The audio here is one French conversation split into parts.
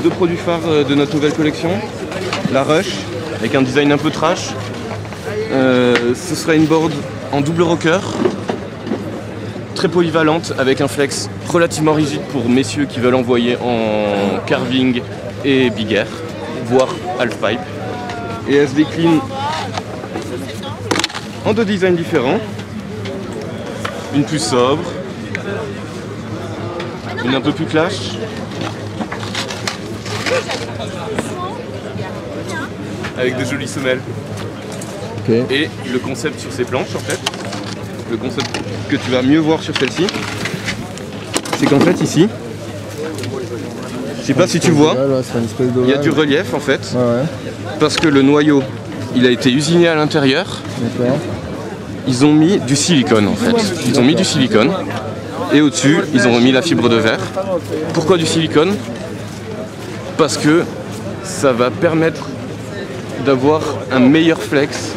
deux produits phares de notre nouvelle collection. La Rush, avec un design un peu trash. Ce sera une board en double rocker, très polyvalente, avec un flex relativement rigide pour messieurs qui veulent envoyer en carving et big air, voire half pipe. Et elle se décline en deux designs différents. Une plus sobre, une un peu plus clash. Avec de jolies semelles. Okay. Et le concept sur ces planches, en fait, le concept que tu vas mieux voir sur celle-ci, c'est qu'en fait ici, je sais pas si tu vois, il y a du relief en fait, parce que le noyau, il a été usiné à l'intérieur. Ils ont mis du silicone en fait. Ils ont mis du silicone et au-dessus, ils ont remis la fibre de verre. Pourquoi du silicone? Parce que ça va permettre d'avoir un meilleur flex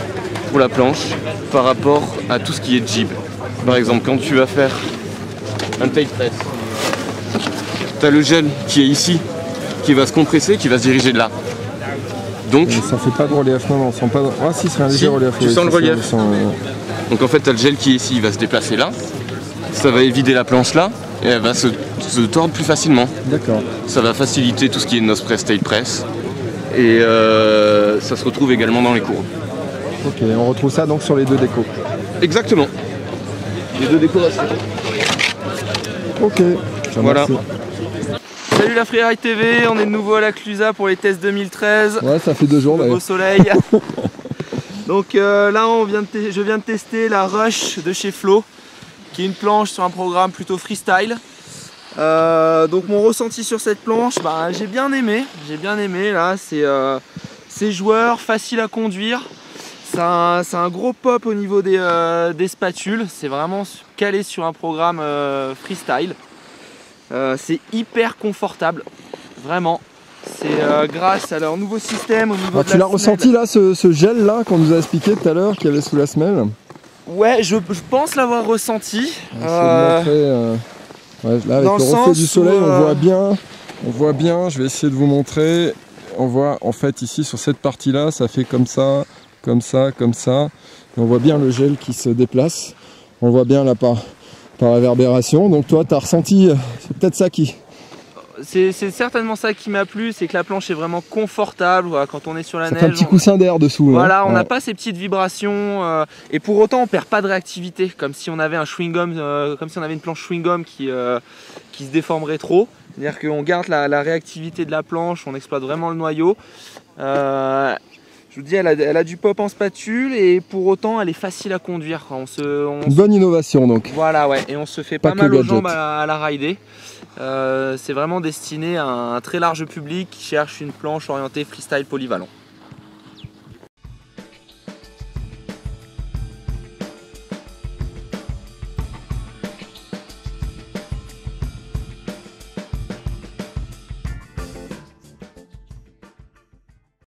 pour la planche par rapport à tout ce qui est jib. Par exemple, quand tu vas faire un tail press, tu as le gel qui est ici, qui va se compresser, qui va se diriger de là. Donc, ça fait pas de relief, non, on sent pas. Ah si, c'est un léger relief. Tu sens le relief. Donc en fait, tu as le gel qui est ici, il va se déplacer là. Ça va évider la planche là et elle va se tordre plus facilement. D'accord. Ça va faciliter tout ce qui est nose press, tail press. Et ça se retrouve également dans les courbes. Ok, on retrouve ça donc sur les deux décos. Exactement. Les deux décorations. Ok, voilà. Salut la Freeride TV, on est de nouveau à la Clusa pour les tests 2013. Ouais, ça fait 2 jours. Au soleil. Donc là, je viens de tester la Rush de chez Flow, qui est une planche sur un programme plutôt freestyle. Donc mon ressenti sur cette planche, j'ai bien aimé là, c'est joueur, facile à conduire. C'est un gros pop au niveau des spatules, c'est vraiment calé sur un programme freestyle. C'est hyper confortable, vraiment. C'est grâce à leur nouveau système au niveau de la semelle. Tu l'as ressenti là, ce gel là qu'on nous a expliqué tout à l'heure, qu'il y avait sous la semelle? Ouais, je pense l'avoir ressenti. Là, avec le reflet du soleil, on voit bien, je vais essayer de vous montrer. On voit en fait ici sur cette partie là, ça fait comme ça, comme ça, comme ça. Et on voit bien le gel qui se déplace. On voit bien là par réverbération. Donc toi, tu as ressenti, c'est peut-être ça qui... C'est certainement ça qui m'a plu, c'est que la planche est vraiment confortable. Voilà, quand on est sur la neige, fait un petit coussin d'air dessous. Voilà, on n'a pas ces petites vibrations et pour autant on perd pas de réactivité, comme si on avait un chewing-gum, comme si on avait une planche chewing-gum qui se déformerait trop. C'est-à-dire qu'on garde la réactivité de la planche, on exploite vraiment le noyau. Je vous dis, elle a du pop en spatule et pour autant elle est facile à conduire. Une bonne innovation donc. Voilà, ouais, et on se fait pas mal aux jambes à la rider. C'est vraiment destiné à un très large public qui cherche une planche orientée freestyle polyvalent.